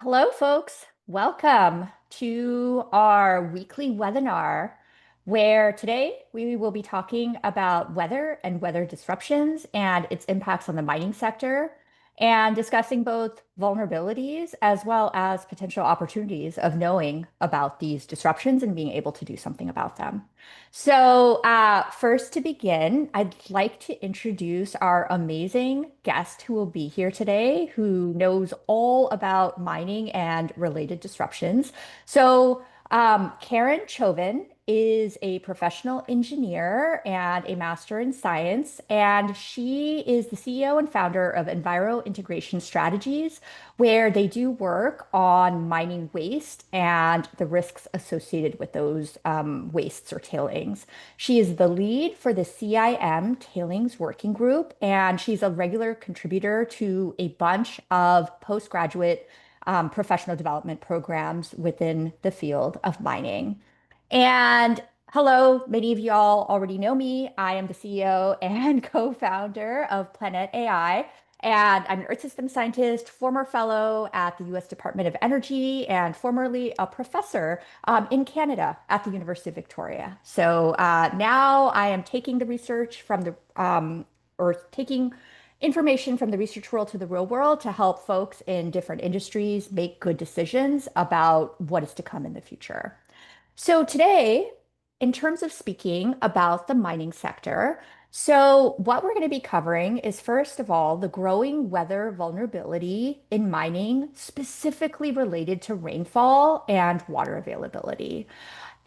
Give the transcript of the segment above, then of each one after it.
Hello, folks. Welcome to our weekly webinar, where today we will be talking about weather and weather disruptions and its impacts on the mining sector, and discussing both vulnerabilities as well as potential opportunities of knowing about these disruptions and being able to do something about them. First to begin, I'd like to introduce our amazing guest who will be here today, who knows all about mining and related disruptions. Karen Chovan is a professional engineer and a master in science, and she is the CEO and founder of Enviro Integration Strategies, where they do work on mining waste and the risks associated with those wastes or tailings. She is the lead for the CIM Tailings Working Group, and she's a regular contributor to a bunch of postgraduate professional development programs within the field of mining. And hello, many of y'all already know me. I am the CEO and co-founder of Planet AI, and I'm an Earth System scientist, former fellow at the US Department of Energy, and formerly a professor in Canada at the University of Victoria. Now I am taking the research from or taking information from the research world to the real world to help folks in different industries make good decisions about what is to come in the future. So today, in terms of speaking about the mining sector, what we're going to be covering is, first of all, the growing weather vulnerability in mining, specifically related to rainfall and water availability.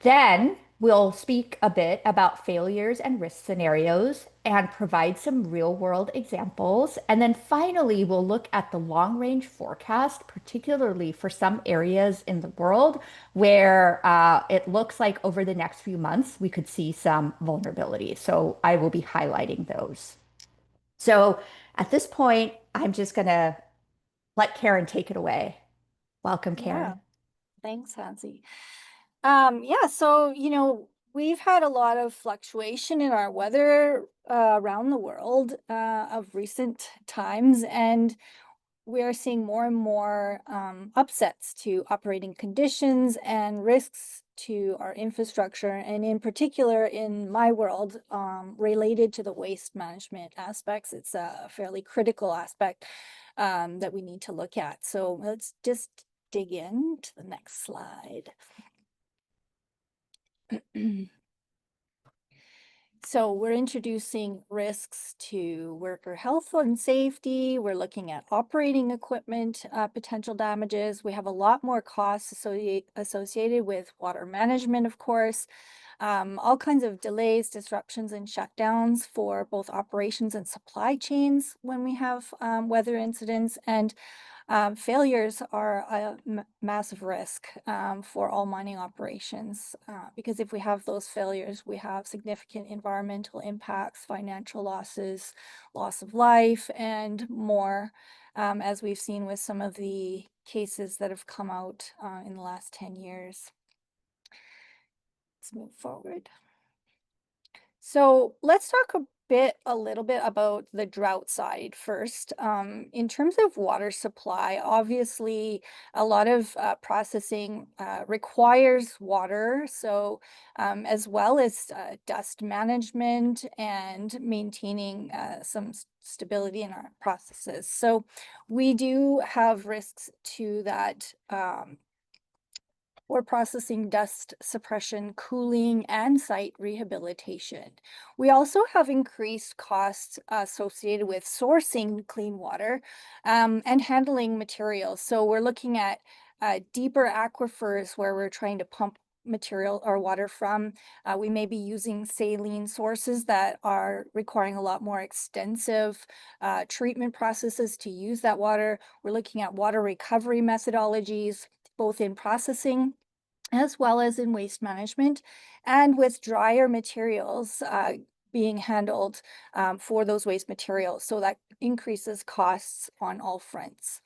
Then we'll speak a bit about failures and risk scenarios and provide some real world examples. And then finally, we'll look at the long range forecast, particularly for some areas in the world where it looks like over the next few months we could see some vulnerability. So I will be highlighting those. So at this point, I'm just going to let Karen take it away. Welcome, Yeah, Karen. thanks, Hansi. We've had a lot of fluctuation in our weather around the world of recent times, and we're seeing more and more upsets to operating conditions and risks to our infrastructure, and in particular in my world, related to the waste management aspects. It's a fairly critical aspect that we need to look at. So let's just dig in to the next slide. So we're introducing risks to worker health and safety. We're looking at operating equipment, potential damages. We have a lot more costs associated with water management, of course, all kinds of delays, disruptions, and shutdowns for both operations and supply chains when we have weather incidents. And failures are a massive risk for all mining operations because if we have those failures, we have significant environmental impacts, financial losses, loss of life, and more, as we've seen with some of the cases that have come out in the last 10 years. Let's move forward. So let's talk a little bit about the drought side first. In terms of water supply, obviously a lot of processing requires water. So as well as dust management and maintaining some stability in our processes. So we do have risks to that or processing, dust suppression, cooling, and site rehabilitation. We also have increased costs associated with sourcing clean water and handling materials. So we're looking at deeper aquifers where we're trying to pump material or water from. We may be using saline sources that are requiring a lot more extensive treatment processes to use that water. We're looking at water recovery methodologies, both in processing as well as in waste management, and with drier materials being handled for those waste materials. So that increases costs on all fronts.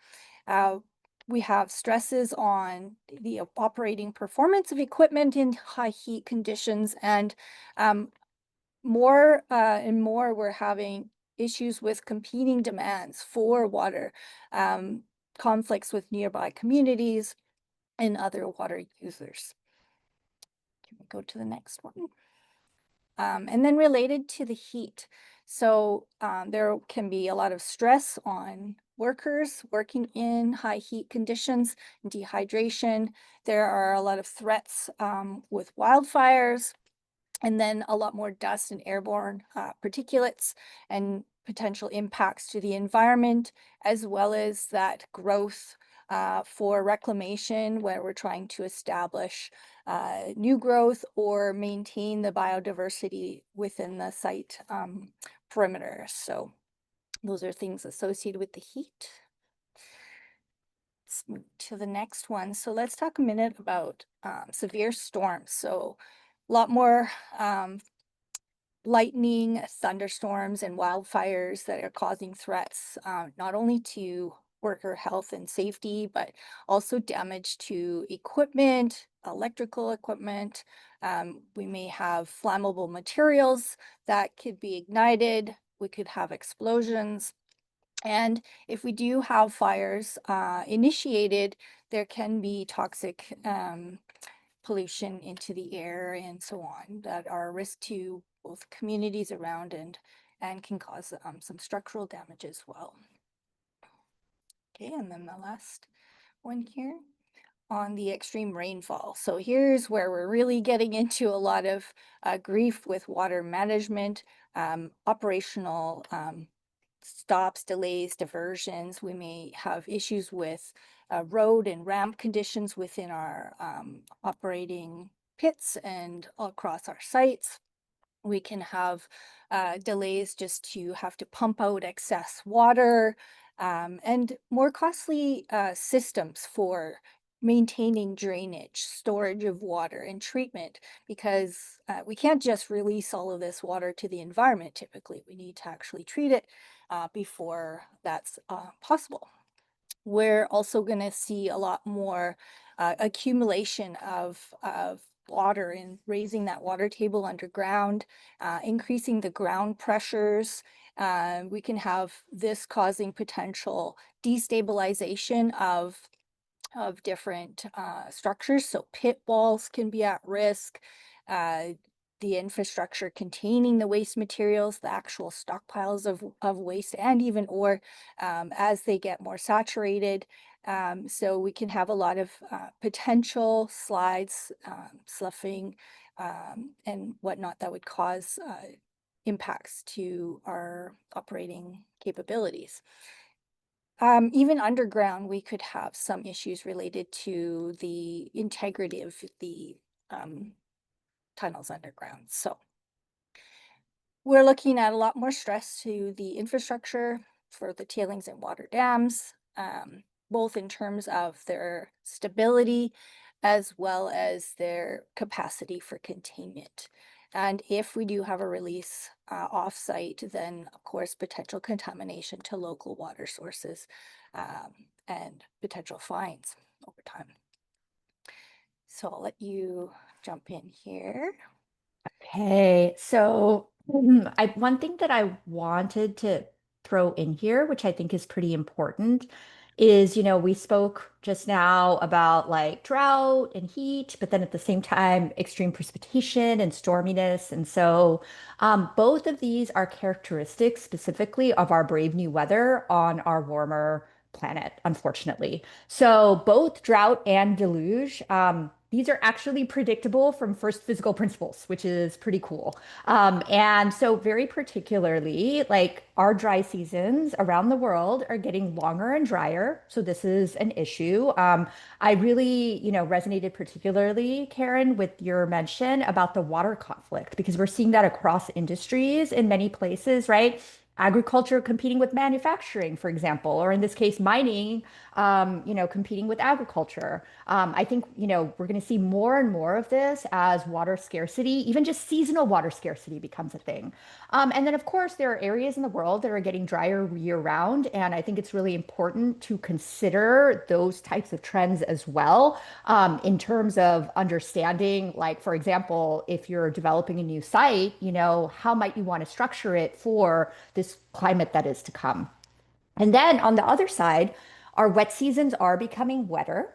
We have stresses on the operating performance of equipment in high heat conditions, and more and more we're having issues with competing demands for water. conflicts with nearby communities and other water users. Can we go to the next one? And then related to the heat. So there can be a lot of stress on workers working in high heat conditions, dehydration. There are a lot of threats with wildfires, and then a lot more dust and airborne particulates and potential impacts to the environment, as well as that growth for reclamation, where we're trying to establish new growth or maintain the biodiversity within the site perimeter. So those are things associated with the heat. Let's move to the next one. So let's talk a minute about severe storms. So a lot more lightning, thunderstorms, and wildfires that are causing threats, not only to worker health and safety, but also damage to equipment, electrical equipment. We may have flammable materials that could be ignited. We could have explosions. And if we do have fires initiated, there can be toxic pollution into the air and so on that are a risk to both communities around and can cause some structural damage as well. Okay, and then the last one here on the extreme rainfall. So here's where we're really getting into a lot of grief with water management, operational stops, delays, diversions. We may have issues with road and ramp conditions within our operating pits and across our sites. We can have delays just to have to pump out excess water and more costly systems for maintaining drainage, storage of water, and treatment, because we can't just release all of this water to the environment typically. We need to actually treat it before that's possible. We're also going to see a lot more accumulation of water and raising that water table underground, increasing the ground pressures. We can have this causing potential destabilization of different structures. So pit walls can be at risk. Uh, the infrastructure containing the waste materials, the actual stockpiles of waste and even ore as they get more saturated. So we can have a lot of potential slides, sloughing, and whatnot that would cause impacts to our operating capabilities. Even underground, we could have some issues related to the integrity of the tunnels underground. So we're looking at a lot more stress to the infrastructure for the tailings and water dams, both in terms of their stability as well as their capacity for containment. And if we do have a release offsite, then of course potential contamination to local water sources and potential fines over time. So I'll let you jump in here. Okay, so one thing that I wanted to throw in here, which I think is pretty important, is, we spoke just now about like drought and heat, but then at the same time, extreme precipitation and storminess. And so both of these are characteristics specifically of our brave new weather on our warmer planet, unfortunately. So both drought and deluge, these are actually predictable from first physical principles, which is pretty cool. And so very particularly, like our dry seasons around the world are getting longer and drier. So this is an issue. I really, resonated particularly, Karen, with your mention about the water conflict, because we're seeing that across industries in many places, right? Agriculture competing with manufacturing, for example, or in this case, mining, competing with agriculture. I think, we're going to see more and more of this as water scarcity, even just seasonal water scarcity becomes a thing. And then, of course, there are areas in the world that are getting drier year round. And I think it's really important to consider those types of trends as well in terms of understanding, like, for example, if you're developing a new site, how might you want to structure it for this climate that is to come? And then on the other side, Our wet seasons are becoming wetter.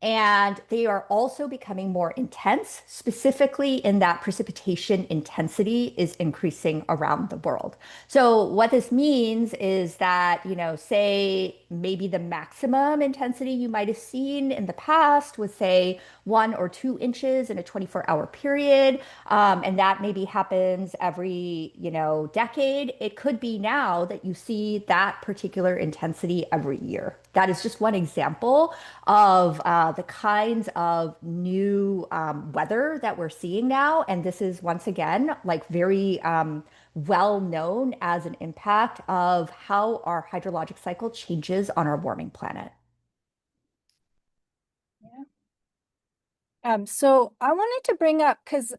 And they are also becoming more intense, specifically in that precipitation intensity is increasing around the world. So, what this means is that, say maybe the maximum intensity you might have seen in the past was, say, 1 or 2 inches in a 24-hour period. And that maybe happens every, decade. It could be now that you see that particular intensity every year. That is just one example of the kinds of new weather that we're seeing now. And this is once again like very well known as an impact of how our hydrologic cycle changes on our warming planet. Yeah. So I wanted to bring up because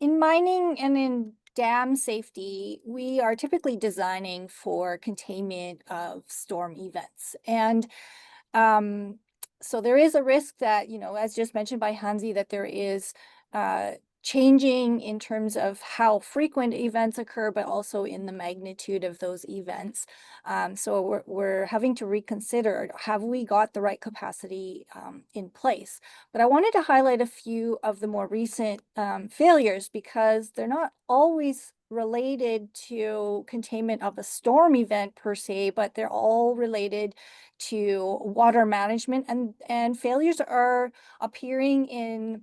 in mining and in dam safety, we are typically designing for containment of storm events. And um, so there is a risk that, as just mentioned by Hansi, that there is uh, changing in terms of how frequent events occur, but also in the magnitude of those events. So we're having to reconsider, have we got the right capacity in place? But I wanted to highlight a few of the more recent failures because they're not always related to containment of a storm event per se, but they're all related to water management, and failures are appearing in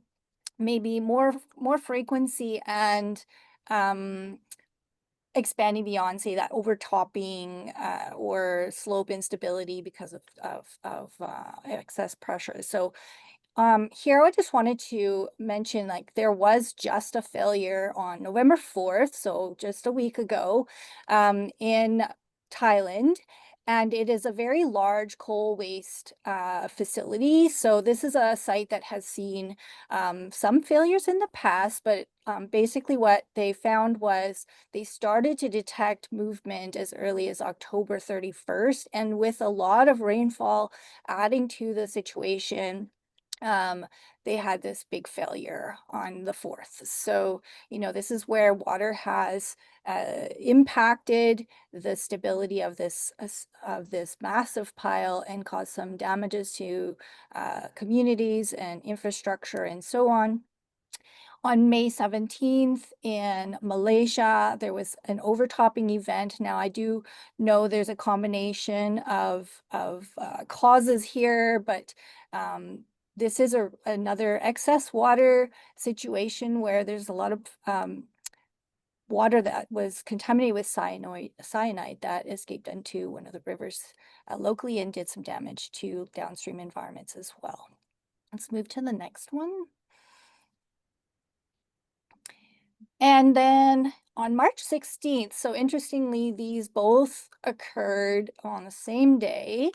maybe more frequency and um, expanding beyond, say, that overtopping or slope instability because of excess pressure. So here I just wanted to mention, like, there was just a failure on November 4th, so just a week ago, in Thailand. And it is a very large coal waste facility. So this is a site that has seen some failures in the past, but basically what they found was they started to detect movement as early as October 31st. And with a lot of rainfall adding to the situation, um, they had this big failure on the 4th. So, this is where water has impacted the stability of this massive pile and caused some damages to communities and infrastructure and so on. On May 17th in Malaysia, there was an overtopping event. Now, I do know there's a combination of causes here, but this is another excess water situation where there's a lot of water that was contaminated with cyanide that escaped into one of the rivers locally and did some damage to downstream environments as well. Let's move to the next one. And then on March 16th, so interestingly, these both occurred on the same day.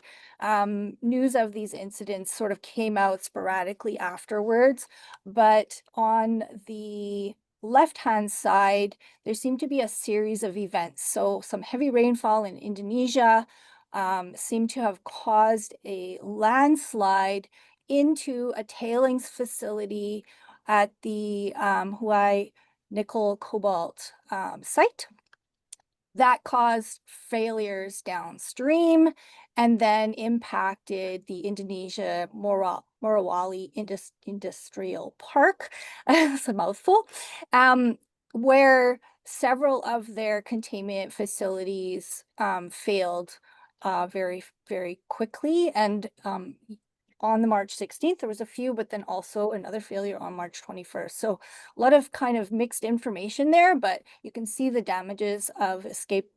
News of these incidents sort of came out sporadically afterwards, but on the left-hand side, there seemed to be a series of events. So some heavy rainfall in Indonesia seemed to have caused a landslide into a tailings facility at the Huai nickel cobalt site that caused failures downstream and then impacted the Indonesia Morowali Industrial Park. It's a mouthful. Where several of their containment facilities failed very, very quickly. And on the March 16th, there was a few, but then also another failure on March 21st. So a lot of kind of mixed information there, but you can see the damages of escape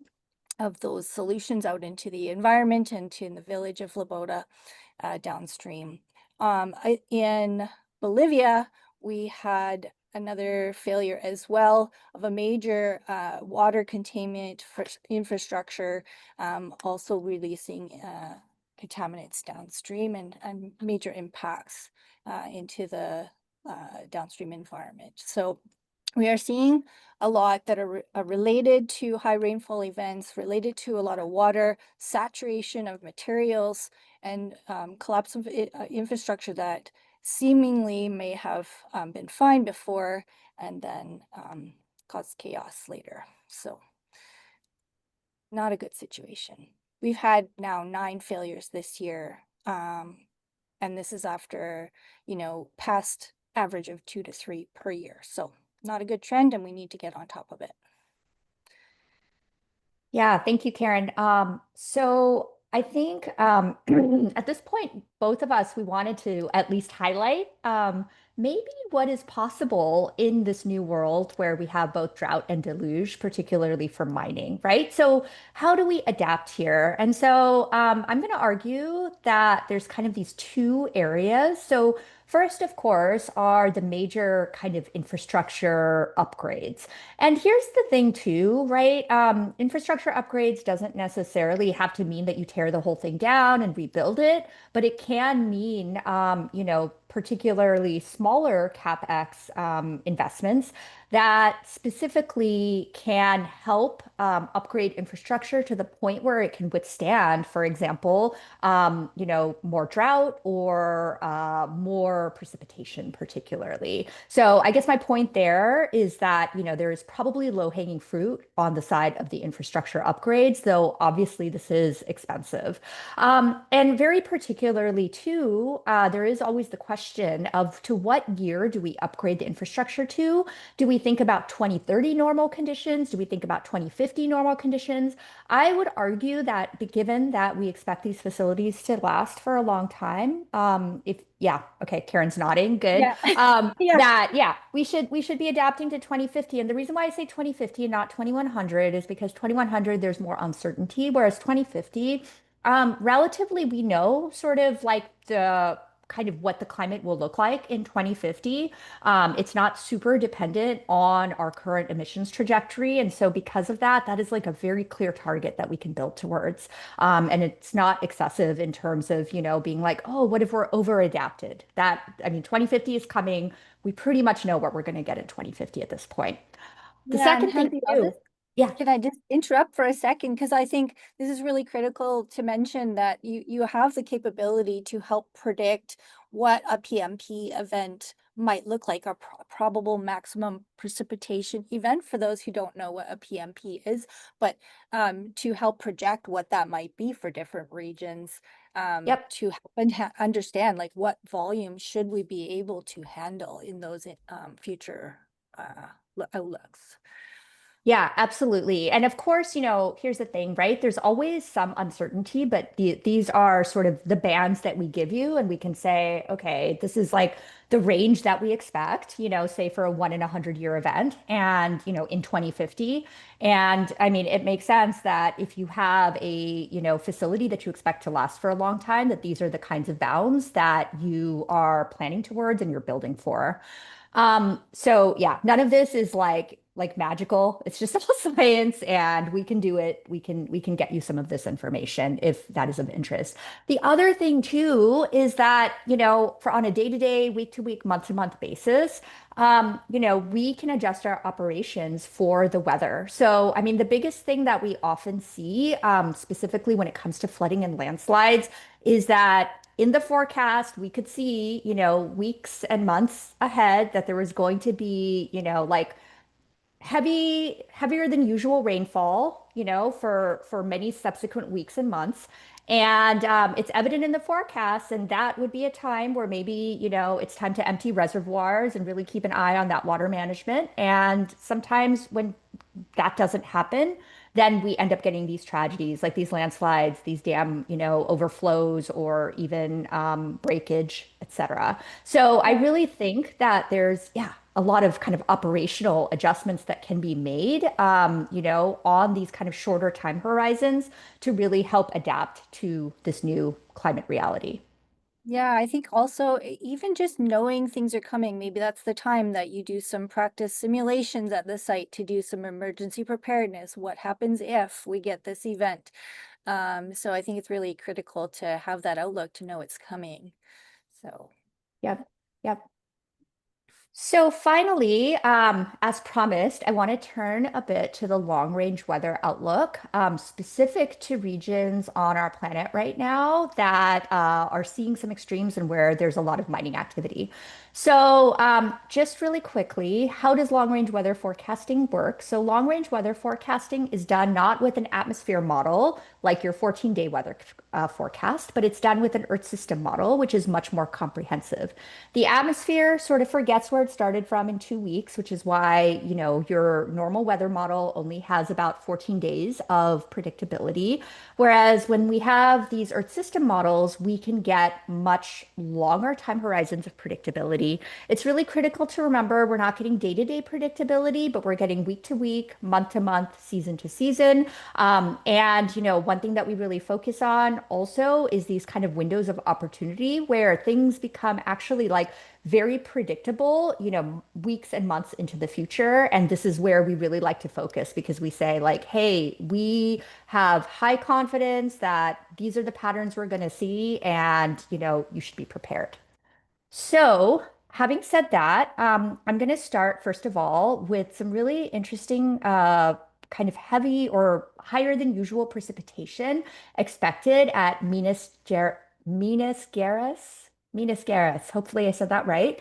of those solutions out into the environment and to in the village of Laboda downstream. In Bolivia, we had another failure as well of a major water containment infrastructure, also releasing contaminants downstream and major impacts into the downstream environment. So we are seeing a lot that are related to high rainfall events, related to a lot of water, saturation of materials, and collapse of infrastructure that seemingly may have been fine before and then caused chaos later. So not a good situation. We've had now 9 failures this year And this is after, past average of 2 to 3 per year. So not a good trend, and we need to get on top of it. Yeah, thank you, Karen. So I think at this point, both of us, we wanted to at least highlight maybe what is possible in this new world where we have both drought and deluge, particularly for mining, right? So how do we adapt here? And so I'm going to argue that there's kind of these two areas. So first, of course, are the major kind of infrastructure upgrades. And here's the thing too, right? Infrastructure upgrades doesn't necessarily have to mean that you tear the whole thing down and rebuild it, but it can mean, particularly smaller CapEx investments that specifically can help upgrade infrastructure to the point where it can withstand, for example, more drought or more precipitation, particularly. So I guess my point there is that, there is probably low-hanging fruit on the side of the infrastructure upgrades, though obviously this is expensive. And very particularly too, there is always the question of to what year do we upgrade the infrastructure to? Do we think about 2030 normal conditions? Do we think about 2050 normal conditions? I would argue that given that we expect these facilities to last for a long time, yeah, okay, Karen's nodding, good. Yeah. Yeah. Yeah, we should be adapting to 2050. And the reason why I say 2050 and not 2100 is because 2100 there's more uncertainty, whereas 2050, relatively we know sort of like the kind of what the climate will look like in 2050. It's not super dependent on our current emissions trajectory. And so because of that, that is like a very clear target that we can build towards. And it's not excessive in terms of, being like, oh, what if we're over adapted? I mean, 2050 is coming. We pretty much know what we're going to get in 2050 at this point. The Yeah, and second thing Hamdi, I'll too, just yeah, can I just interrupt for a second? Because I think this is really critical to mention that you have the capability to help predict what a PMP event might look like, a probable maximum precipitation event for those who don't know what a PMP is, but to help project what that might be for different regions, yep. to help and understand like what volume should we be able to handle in those future outlooks. Yeah, absolutely. And of course, here's the thing, right? There's always some uncertainty, but these are sort of the bands that we give you, and we can say, okay, this is like the range that we expect, say for a 1 in 100 year event and, in 2050. And I mean, it makes sense that if you have a, facility that you expect to last for a long time, that these are the kinds of bounds that you are planning towards and you're building for. So yeah, none of this is like magical. It's just all science and we can do it. We can get you some of this information if that is of interest. The other thing too is that, for on a day-to-day, week-to-week, month-to-month basis, we can adjust our operations for the weather. So, I mean, the biggest thing that we often see, specifically when it comes to flooding and landslides, is that in the forecast, we could see, weeks and months ahead that there was going to be, like heavier than usual rainfall, for many subsequent weeks and months. And it's evident in the forecast, and that would be a time where maybe, it's time to empty reservoirs and really keep an eye on that water management. And sometimes when that doesn't happen, then we end up getting these tragedies like these landslides, these dam, overflows, or even breakage, etc. So I Yeah. really think that there's, yeah, a lot of kind of operational adjustments that can be made, on these kind of shorter time horizons to really help adapt to this new climate reality. Yeah, I think also even just knowing things are coming, maybe that's the time that you do some practice simulations at the site to do some emergency preparedness. What happens if we get this event? So I think it's really critical to have that outlook to know it's coming. So Yep. Yep. So finally, as promised, I want to turn a bit to the long range weather outlook, specific to regions on our planet right now that are seeing some extremes and where there's a lot of mining activity. So, just really quickly, how does long range weather forecasting work? So, long range weather forecasting is done not with an atmosphere model like your 14-day weather forecast, but it's done with an Earth system model, which is much more comprehensive. The atmosphere sort of forgets where it started from in 2 weeks, which is why, your normal weather model only has about 14 days of predictability. Whereas when we have these Earth system models, we can get much longer time horizons of predictability. It's really critical to remember we're not getting day-to-day predictability, but we're getting week to week, month to month, season to season. And one thing that we really focus on also is these kind of windows of opportunity where things become actually like very predictable, weeks and months into the future. And this is where we really like to focus because we say, like, hey, we have high confidence that these are the patterns we're going to see, and you should be prepared. So, having said that, I'm going to start first of all with some really interesting, kind of heavy or higher than usual precipitation expected at Minas Gerais. Hopefully, I said that right.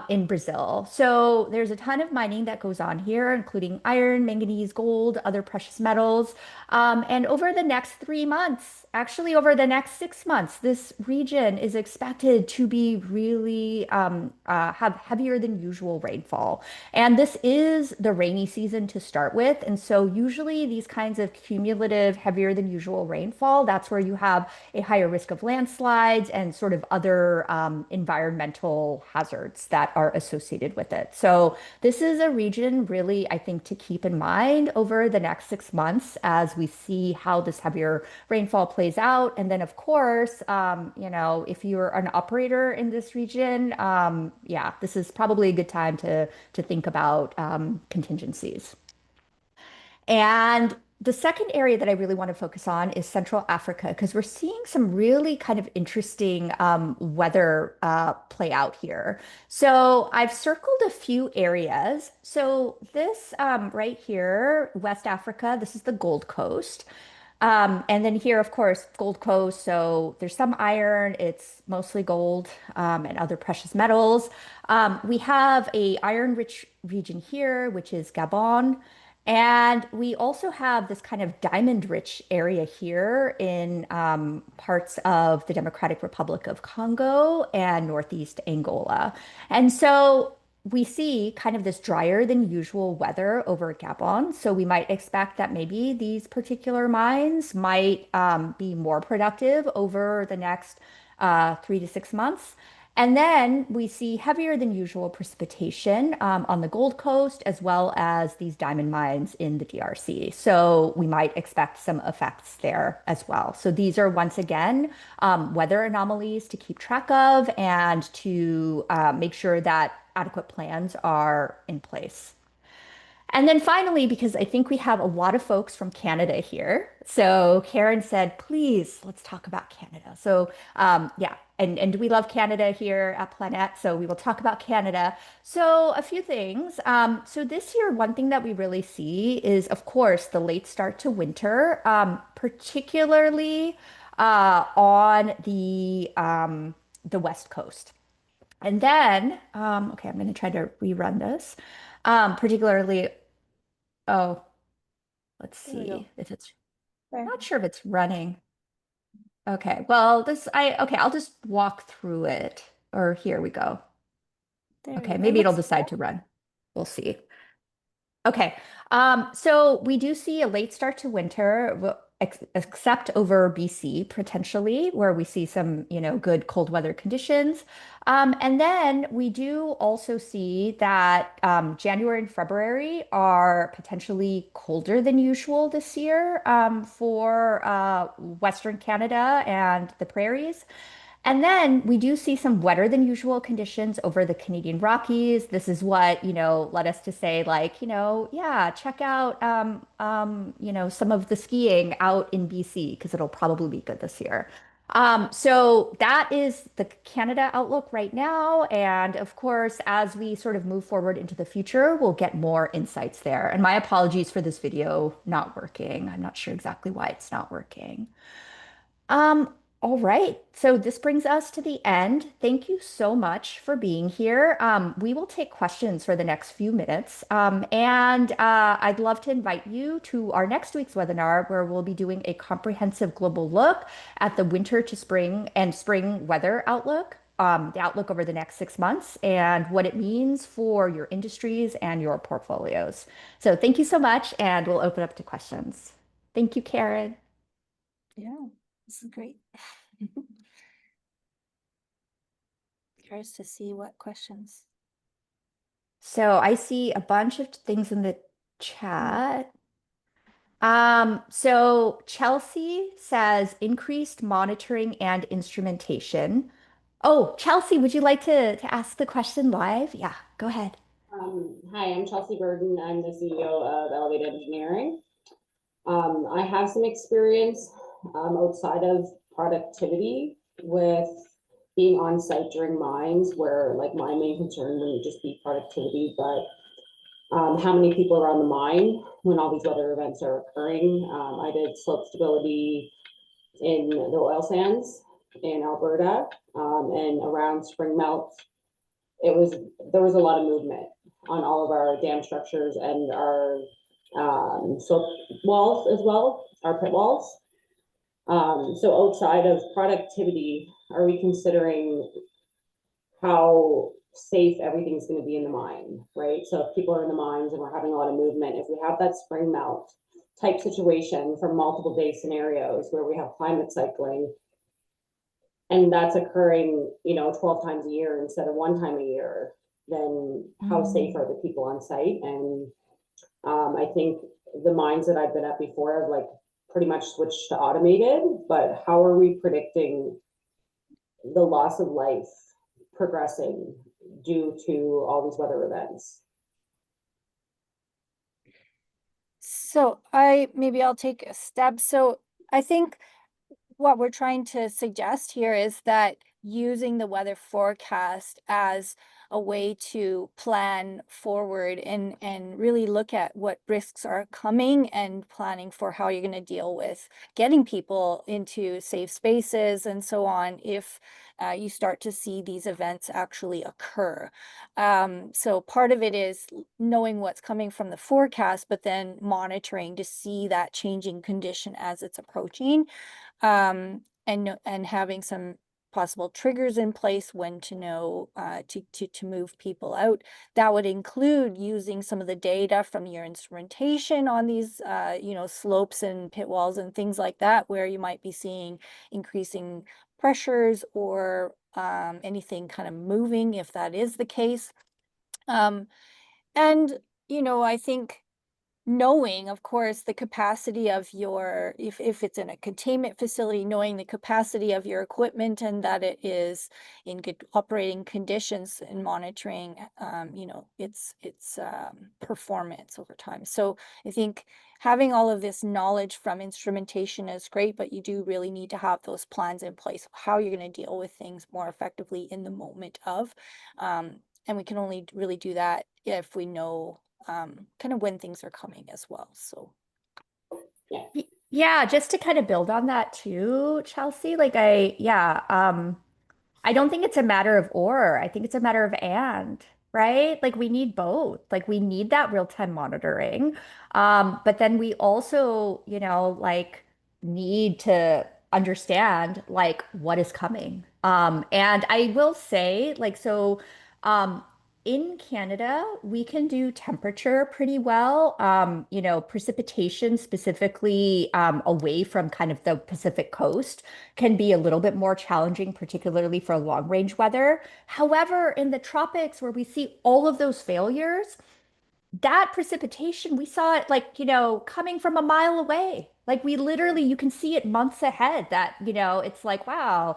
In Brazil. So there's a ton of mining that goes on here, including iron, manganese, gold, other precious metals. And over the next 3 months, actually over the next 6 months, this region is expected to be really have heavier than usual rainfall. And this is the rainy season to start with. And so usually these kinds of cumulative, heavier than usual rainfall, that's where you have a higher risk of landslides and sort of other environmental hazards that are associated with it. So this is a region really, I think, to keep in mind over the next 6 months as we see how this heavier rainfall plays out. And then, of course, if you're an operator in this region, yeah, this is probably a good time to think about contingencies. And the second area that I really want to focus on is Central Africa, because we're seeing some really kind of interesting weather play out here. So I've circled a few areas. So this right here, West Africa, this is the Gold Coast. And then here, of course, Gold Coast. So there's some iron. It's mostly gold and other precious metals. We have a iron-rich region here, which is Gabon. And we also have this kind of diamond-rich area here in parts of the Democratic Republic of Congo and Northeast Angola. And so we see kind of this drier than usual weather over Gabon. So we might expect that maybe these particular mines might be more productive over the next 3 to 6 months. And then we see heavier than usual precipitation on the Gold Coast, as well as these diamond mines in the DRC. So we might expect some effects there as well. So these are once again weather anomalies to keep track of and to make sure that adequate plans are in place. And then finally, because I think we have a lot of folks from Canada here. So Karen said, please, let's talk about Canada. So yeah, and we love Canada here at Planet. So we will talk about Canada. So a few things. So this year, one thing that we really see is, of course, the late start to winter, particularly on the West Coast. And then, okay, I'm going to try to rerun this. Particularly Oh, let's There we go. see if it's, There, not sure if it's running. Okay, well, okay, I'll just walk through it. Or here we go. there you Okay, go. It maybe it'll looks decide to run. We'll see. Okay. So we do see a late start to winter, except over BC potentially, where we see some, good cold weather conditions. And then we do also see that January and February are potentially colder than usual this year for Western Canada and the prairies. And then we do see some wetter than usual conditions over the Canadian Rockies. This is what, led us to say, like, yeah, check out, some of the skiing out in BC because it'll probably be good this year. So that is the Canada outlook right now. And of course, as we sort of move forward into the future, we'll get more insights there. And my apologies for this video not working. I'm not sure exactly why it's not working. Um, all right. So this brings us to the end. Thank you so much for being here. We will take questions for the next few minutes. And I'd love to invite you to our next week's webinar, where we'll be doing a comprehensive global look at the winter to spring and spring weather outlook, the outlook over the next 6 months, and what it means for your industries and your portfolios. So thank you so much, and we'll open up to questions. Thank you, Karen. Yeah, this is great. Curious to see what questions. So I see a bunch of things in the Mm. chat. So Chelsea says increased monitoring and instrumentation. Oh, Chelsea, would you like to ask the question live? Yeah, go ahead. Hi, I'm Chelsea Burden. I'm the CEO of Elevate Engineering. I have some experience outside of productivity with being on site during mines, where like my main concern wouldn't just be productivity, but how many people are on the mine when all these weather events are occurring. I did slope stability in the oil sands in Alberta, and around spring melt. It was There was a lot of movement on all of our dam structures and our slope walls as well, our pit walls. So outside of productivity, are we considering how safe everything's going to be in the mine, right? So if people are in the mines and we're having a lot of movement, if we have that spring melt type situation for multiple day scenarios where we have climate cycling, and that's occurring, 12 times a year instead of one time a year, then how safe Mm. are the people on site? And I think the mines that I've been at before have like pretty much switched to automated, but how are we predicting the loss of life progressing due to all these weather events? So maybe I'll take a step. So I think what we're trying to suggest here is that using the weather forecast as a way to plan forward and really look at what risks are coming and planning for how you're going to deal with getting people into safe spaces and so on if you start to see these events actually occur. So part of it is knowing what's coming from the forecast, but then monitoring to see that changing condition as it's approaching, and having some possible triggers in place when to know to move people out. That would include using some of the data from your instrumentation on these slopes and pit walls and things like that, where you might be seeing increasing pressures or anything kind of moving, if that is the case. Um, and I think knowing, of course, the capacity of your, if it's in a containment facility, knowing the capacity of your equipment and that it is in good operating conditions and monitoring, its performance over time. So I think having all of this knowledge from instrumentation is great, but you do really need to have those plans in place, how you're going to deal with things more effectively in the moment of. And we can only really do that if we know kind of when things are coming as well. So Yeah. Yeah, just to kind of build on that too, Chelsea, I don't think it's a matter of or. I think it's a matter of and, right? Like we need both. Like we need that real-time monitoring. But then we also, need to understand like what is coming. And I will say, um, in Canada, we can do temperature pretty well. Precipitation specifically away from kind of the Pacific coast can be a little bit more challenging, particularly for long range weather. However, in the tropics where we see all of those failures, that precipitation, we saw it coming from a mile away. Like we literally, you can see it months ahead that, it's like, wow,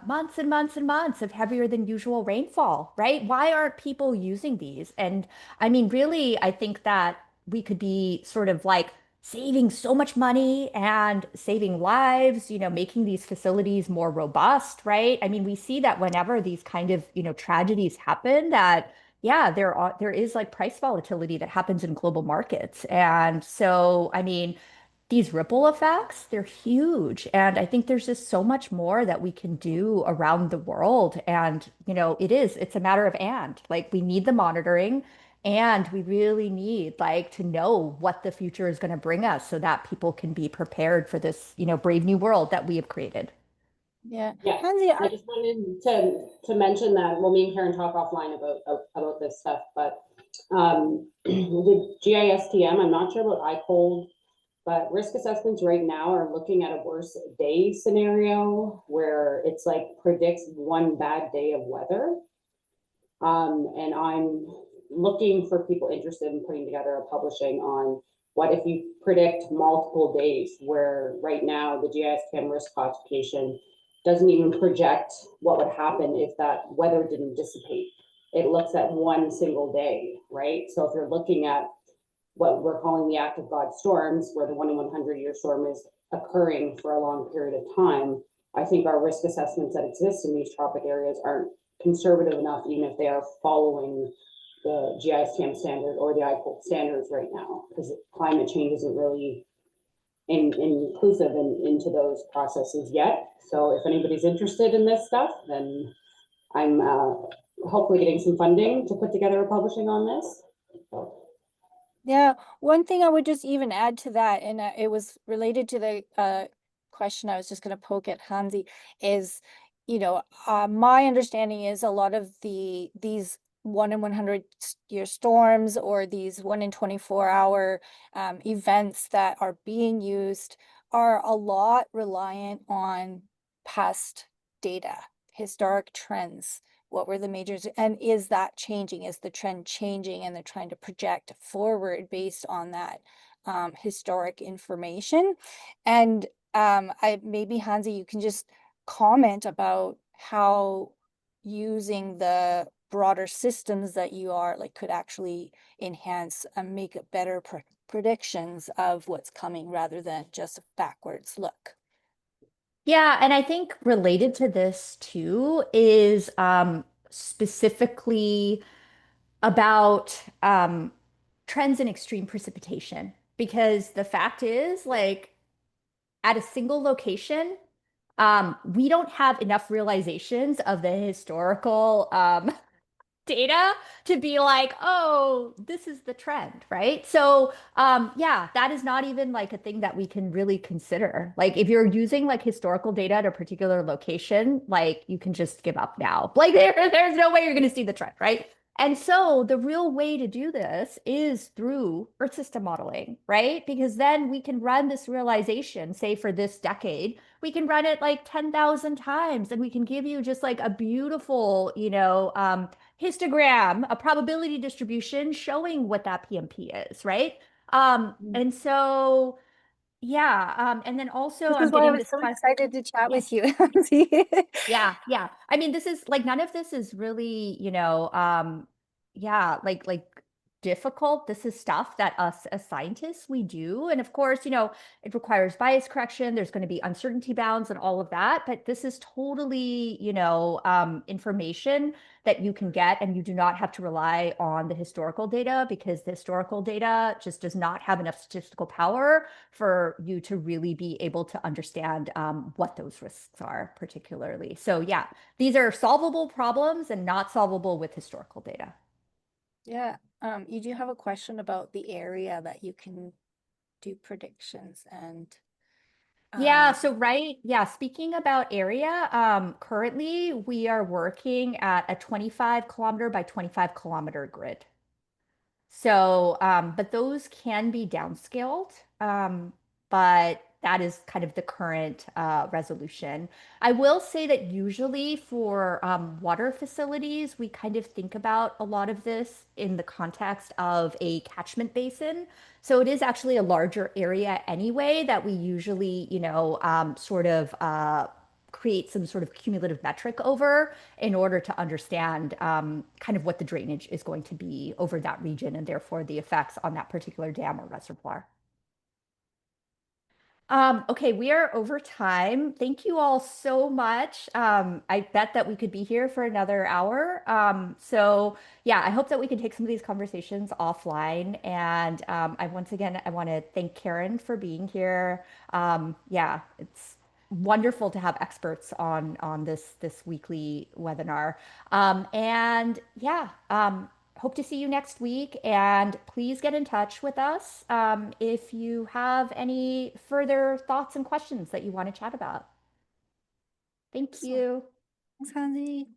months and months and months of heavier than usual rainfall, right? Why aren't people using these? And I mean, really, I think that we could be sort of like saving so much money and saving lives, making these facilities more robust, right? I mean, we see that whenever these kind of, tragedies happen, that yeah, there is like price volatility that happens in global markets. And so, I mean, these ripple effects, they're huge. And I think there's just so much more that we can do around the world. And, it's a matter of and. Like we need the monitoring and we really need like to know what the future is going to bring us so that people can be prepared for this, brave new world that we have created. Yeah. Yeah, Hansi, I just wanted to mention that, well, me and Karen talk offline about this stuff, but the GISTM, I'm not sure about iCold, but risk assessments right now are looking at a worst day scenario where it's like predicts one bad day of weather. And I'm looking for people interested in putting together a publishing on what if you predict multiple days, where right now the GISTM risk classification doesn't even project what would happen if that weather didn't dissipate. It looks at one single day, right? So if you're looking at what we're calling the act of God storms, where the 1 in 100 year storm is occurring for a long period of time, I think our risk assessments that exist in these tropic areas aren't conservative enough, even if they are following the GISTM standard or the ICOL standards right now, because climate change isn't really inclusive into those processes yet. So if anybody's interested in this stuff, then I'm hopefully getting some funding to put together a publishing on this. So, yeah, one thing I would just even add to that, and it was related to the question I was just going to poke at Hansi, is, my understanding is a lot of these 1 in 100 year storms or these 1 in 24 hour events that are being used are a lot reliant on past data, historic trends. What were the majors, and is that changing? Is the trend changing? And they're trying to project forward based on that historic information. And I maybe Hansi, you can just comment about how using the broader systems that you are like could actually enhance and make it better predictions of what's coming rather than just a backwards look. Yeah, and I think related to this too is specifically about trends in extreme precipitation. Because the fact is, like, at a single location, we don't have enough realizations of the historical data to be like, oh, this is the trend, right? So, yeah, that is not even like a thing that we can really consider. Like, if you're using like historical data at a particular location, like you can just give up now. Like, there's no way you're going to see the trend, right? And so the real way to do this is through Earth system modeling, right? Because then we can run this realization, say for this decade, we can run it like 10,000 times and we can give you just like a beautiful, histogram, a probability distribution showing what that PMP is, right? And so, yeah, and then also This I'm is why I getting was this so question. excited to chat Yeah. with you, Hansi. Yeah, yeah. I mean, this is like none of this is really, yeah, like difficult. This is stuff that us as scientists we do. And of course, it requires bias correction. There's going to be uncertainty bounds and all of that. But this is totally, information that you can get, and you do not have to rely on the historical data because the historical data just does not have enough statistical power for you to really be able to understand what those risks are, particularly. So, yeah, these are solvable problems and not solvable with historical data. Yeah, you do have a question about the area that you can do predictions and Yeah, um, so right, yeah, speaking about area, currently we are working at a 25 km by 25 km grid. So, but those can be downscaled. But that is kind of the current resolution. I will say that usually for water facilities, we kind of think about a lot of this in the context of a catchment basin. So it is actually a larger area anyway that we usually, sort of create some sort of cumulative metric over in order to understand kind of what the drainage is going to be over that region and therefore the effects on that particular dam or reservoir. Okay, we are over time. Thank you all so much. I bet that we could be here for another hour. So yeah, I hope that we can take some of these conversations offline. And I once again, I want to thank Karen for being here. Yeah, it's wonderful to have experts on this weekly webinar. And yeah, hope to see you next week. And please get in touch with us if you have any further thoughts and questions that you want to chat about. Thank Excellent. you. Thanks, Hansi.